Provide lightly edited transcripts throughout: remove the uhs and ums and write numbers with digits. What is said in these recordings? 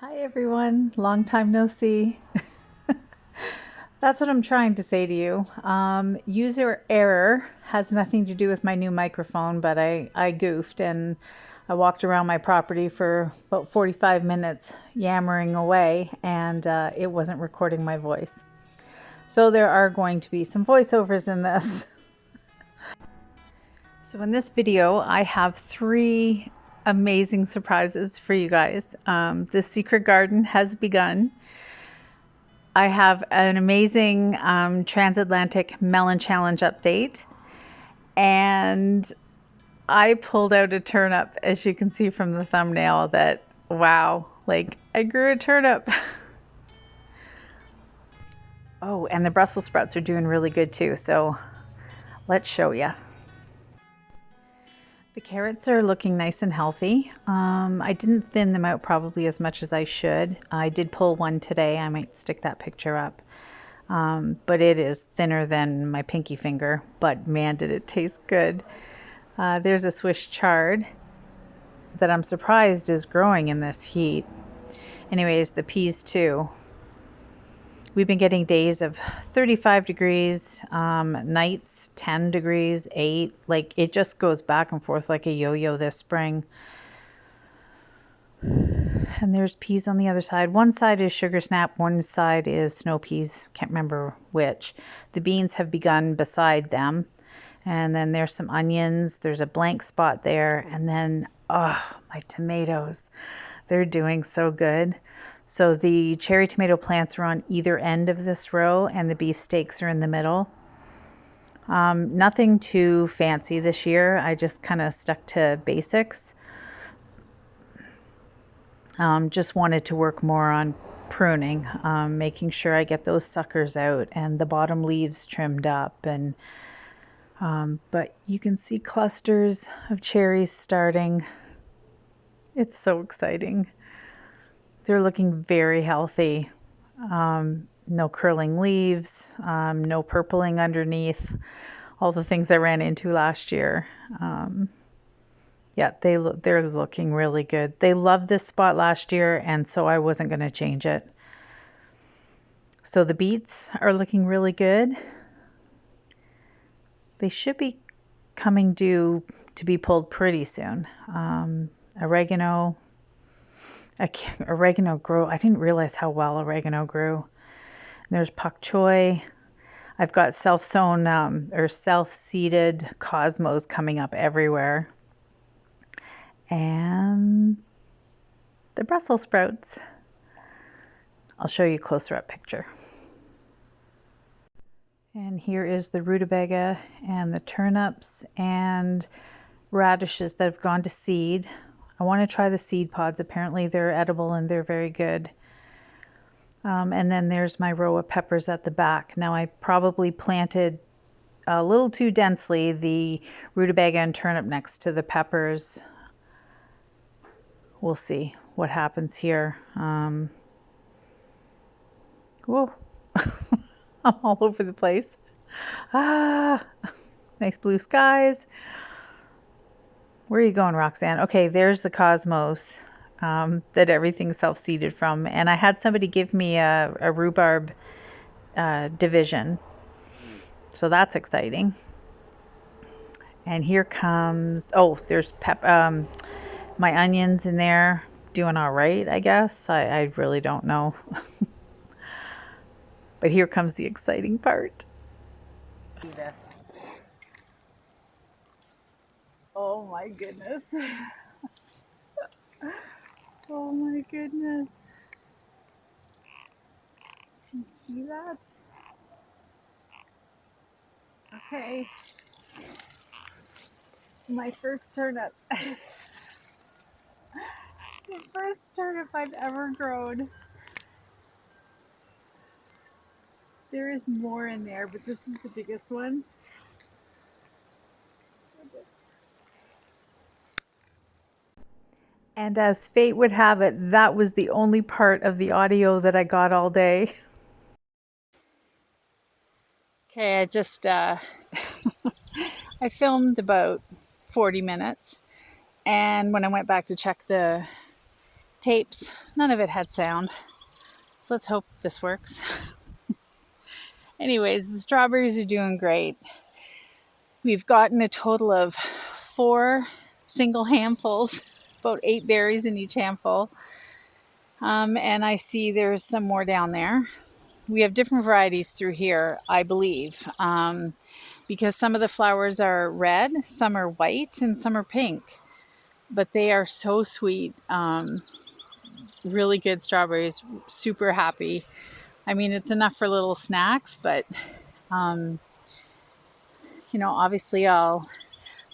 Hi everyone, long time no see. That's what I'm trying to say to you. User error has nothing to do with my new microphone, but I goofed and I walked around my property for about 45 minutes yammering away and it wasn't recording my voice. So there are going to be some voiceovers in this. So in this video, I have three amazing surprises for you guys. The secret garden has begun. I have an amazing transatlantic melon challenge update, and I pulled out a turnip, as you can see from the thumbnail, that wow, like I grew a turnip. Oh, and the Brussels sprouts are doing really good too, so let's show you. The carrots are looking nice and healthy. I didn't thin them out probably as much as I should. I did pull one today. I might stick that picture up. But it is thinner than my pinky finger, but man, did it taste good. There's a Swiss chard that I'm surprised is growing in this heat. Anyways, the peas too. We've been getting days of 35 degrees, nights 10 degrees, 8. Like it just goes back and forth like a yo-yo this spring. And there's peas on the other side. One side is sugar snap, one side is snow peas. Can't remember which. The beans have begun beside them. And then there's some onions. There's a blank spot there. And then, oh, my tomatoes. They're doing so good. So the cherry tomato plants are on either end of this row and the beefsteaks are in the middle. Nothing too fancy this year. I just kind of stuck to basics. Just wanted to work more on pruning, making sure I get those suckers out and the bottom leaves trimmed up. And but you can see clusters of cherries starting. It's so exciting. They're looking very healthy. No curling leaves, no purpling underneath, all the things I ran into last year. Yeah, they're looking really good. They loved this spot last year, and so I wasn't going to change it. So the beets are looking really good. They should be coming due to be pulled pretty soon. Oregano grew. I didn't realize how well oregano grew. There's pak choi. I've got self-sown or self-seeded cosmos coming up everywhere. And the Brussels sprouts. I'll show you a closer up picture. And here is the rutabaga and the turnips and radishes that have gone to seed. I want to try the seed pods. Apparently they're edible and they're very good. And then there's my row of peppers at the back. Now I probably planted a little too densely the rutabaga and turnip next to the peppers. We'll see what happens here. Whoa, I'm all over the place. Ah, nice blue skies. Where are you going, Roxanne? Okay, there's the cosmos that everything's self-seeded from. And I had somebody give me a rhubarb division. So that's exciting. And here comes, oh, there's my onions in there doing all right, I guess. I really don't know. But here comes the exciting part. Do this. Oh my goodness. Oh my goodness. Can you see that? Okay. My first turnip. The first turnip I've ever grown. There is more in there, but this is the biggest one. And as fate would have it, that was the only part of the audio that I got all day. Okay, I just, I filmed about 40 minutes. And when I went back to check the tapes. None of it had sound. So let's hope this works. Anyways, the strawberries are doing great. We've gotten a total of 4 single handfuls, about 8 berries in each handful. And I see there's some more down there. We have different varieties through here, I believe, because some of the flowers are red, some are white, and some are pink. But they are so sweet. Really good strawberries. Super happy. I mean, it's enough for little snacks, but obviously I'll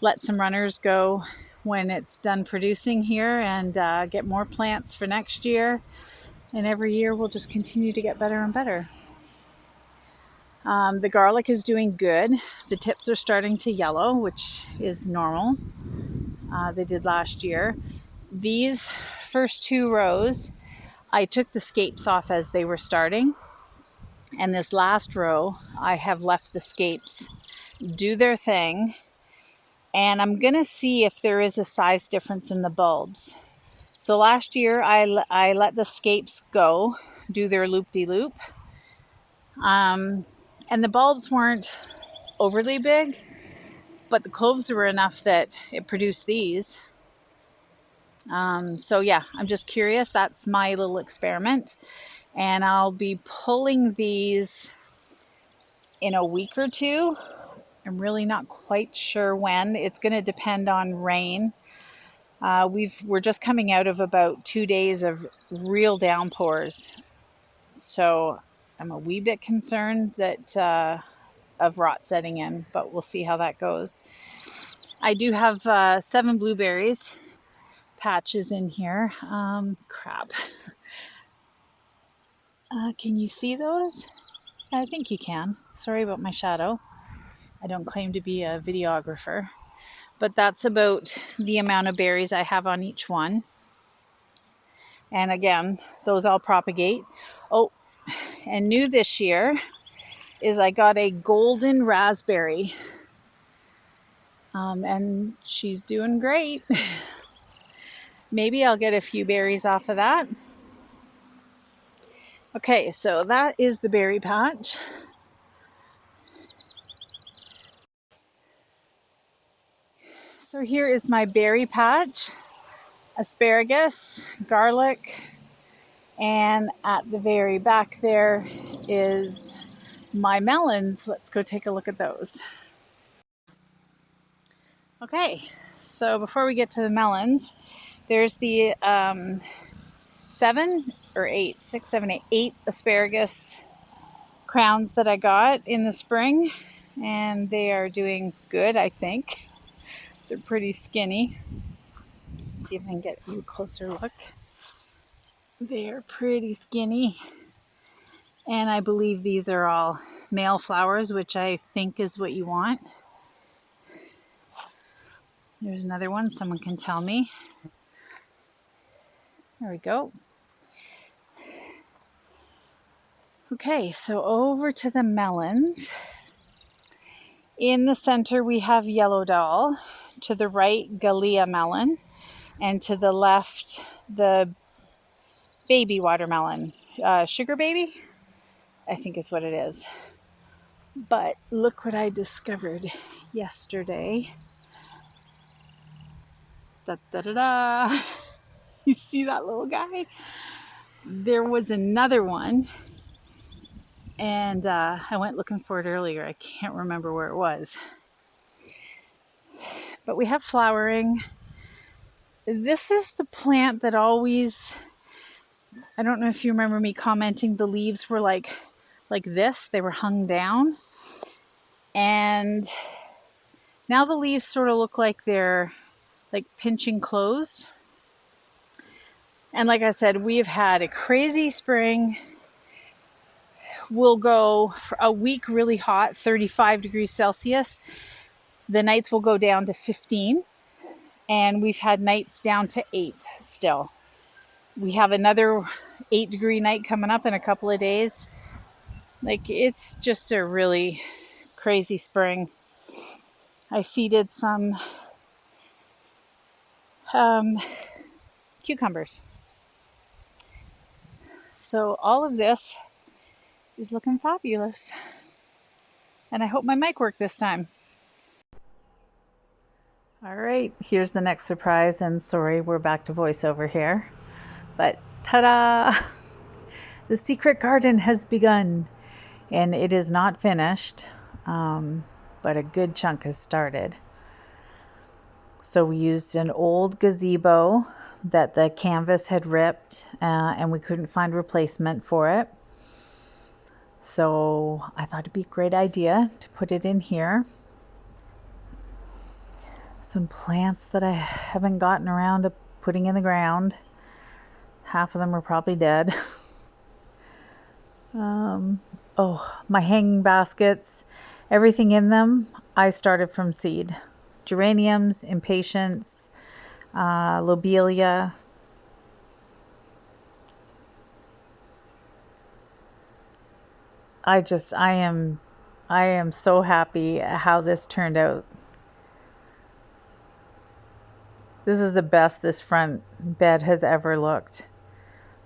let some runners go when it's done producing here and get more plants for next year. And every year we'll just continue to get better and better. The garlic is doing good. The tips are starting to yellow, which is normal. They did last year. These first 2 rows, I took the scapes off as they were starting. And this last row, I have left the scapes do their thing. And I'm going to see if there is a size difference in the bulbs. So last year, I let the scapes go, do their loop-de-loop. And the bulbs weren't overly big, but the cloves were enough that it produced these. So yeah, I'm just curious. That's my little experiment. And I'll be pulling these in a week or 2. I'm really not quite sure when. It's going to depend on rain. We're just coming out of about 2 days of real downpours. So I'm a wee bit concerned that of rot setting in, but we'll see how that goes. I do have 7 blueberries patches in here. Crap. Can you see those? I think you can. Sorry about my shadow. I don't claim to be a videographer, but that's about the amount of berries I have on each one. And again, those all propagate. Oh, and new this year is I got a golden raspberry. And she's doing great. Maybe I'll get a few berries off of that. Okay, so that is the berry patch. So here is my berry patch. Asparagus, garlic, and at the very back there is my melons. Let's go take a look at those. Okay, so before we get to the melons, there's the 8 asparagus crowns that I got in the spring, and they are doing good, I think. They're pretty skinny. Let's see if I can get you a closer look. They're pretty skinny. And I believe these are all male flowers, which I think is what you want. There's another one, someone can tell me. There we go. Okay, so over to the melons. In the center we have Yellow Doll, to the right Gallia melon, and to the left the baby watermelon. Sugar baby, I think is what it is. But look what I discovered yesterday. Da da da da! You see that little guy? There was another one, and I went looking for it earlier. I can't remember where it was. But we have flowering. This is the plant that always, I don't know if you remember me commenting, the leaves were like this. They were hung down. And now the leaves sort of look like they're like pinching closed. And like I said, we've had a crazy spring. We'll go for a week really hot, 35 degrees Celsius. The nights will go down to 15. And we've had nights down to 8 still. We have another 8-degree night coming up in a couple of days. Like, it's just a really crazy spring. I seeded some cucumbers. So all of this is looking fabulous. And I hope my mic worked this time. All right, here's the next surprise. And sorry, we're back to voiceover here. But ta-da! The secret garden has begun. And it is not finished, but a good chunk has started. So we used an old gazebo that the canvas had ripped, and we couldn't find replacement for it. So I thought it'd be a great idea to put it in here. Some plants that I haven't gotten around to putting in the ground. Half of them are probably dead. Oh, my hanging baskets, everything in them, I started from seed. Geraniums, impatiens, lobelia. I am so happy how this turned out. This is the best this front bed has ever looked.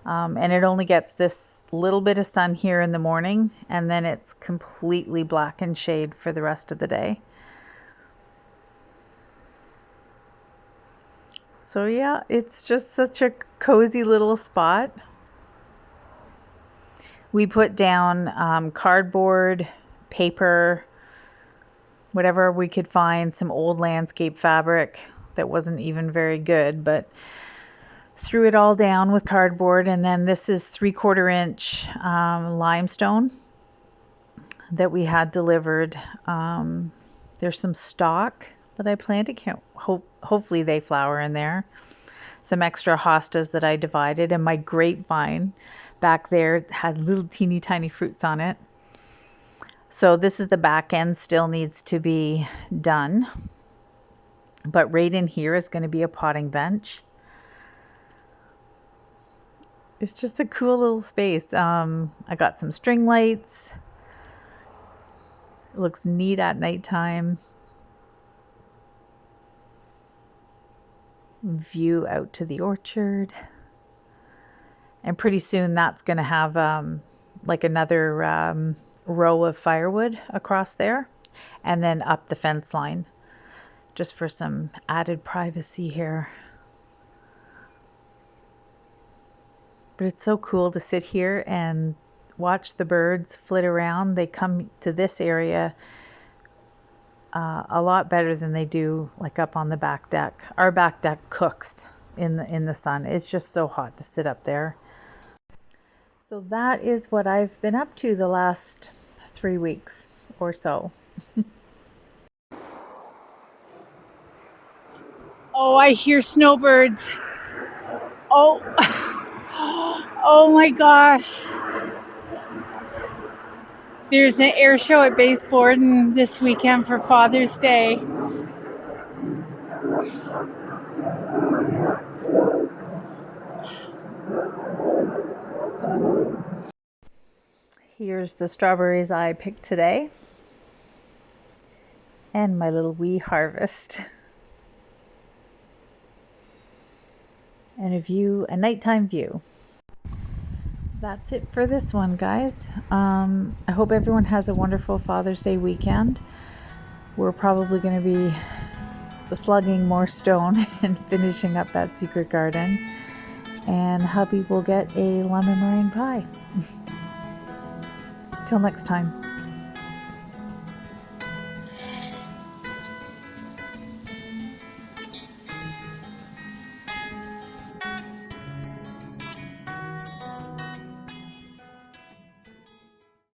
And it only gets this little bit of sun here in the morning, and then it's completely black and shade for the rest of the day. So yeah, it's just such a cozy little spot. We put down cardboard, paper, whatever we could find, some old landscape fabric that wasn't even very good, but threw it all down with cardboard. And then this is 3/4 inch limestone that we had delivered. There's some stock that I planted. Hopefully they flower in there. Some extra hostas that I divided, and my grapevine back there has little teeny tiny fruits on it. So this is the back end, still needs to be done. But right in here is going to be a potting bench. It's just a cool little space. I got some string lights. It looks neat at nighttime. View out to the orchard. And pretty soon that's going to have like another row of firewood across there, and then up the fence line, just for some added privacy here. But it's so cool to sit here and watch the birds flit around. They come to this area a lot better than they do like up on the back deck. Our back deck cooks in the sun. It's just so hot to sit up there. So that is what I've been up to the last 3 weeks or so. Oh, I hear snowbirds. Oh, oh my gosh. There's an air show at Base Borden this weekend for Father's Day. Here's the strawberries I picked today, and my little wee harvest. And a nighttime view. That's it for this one, guys. I hope everyone has a wonderful Father's Day weekend. We're probably going to be slugging more stone and finishing up that secret garden. And hubby will get a lemon meringue pie. Till next time.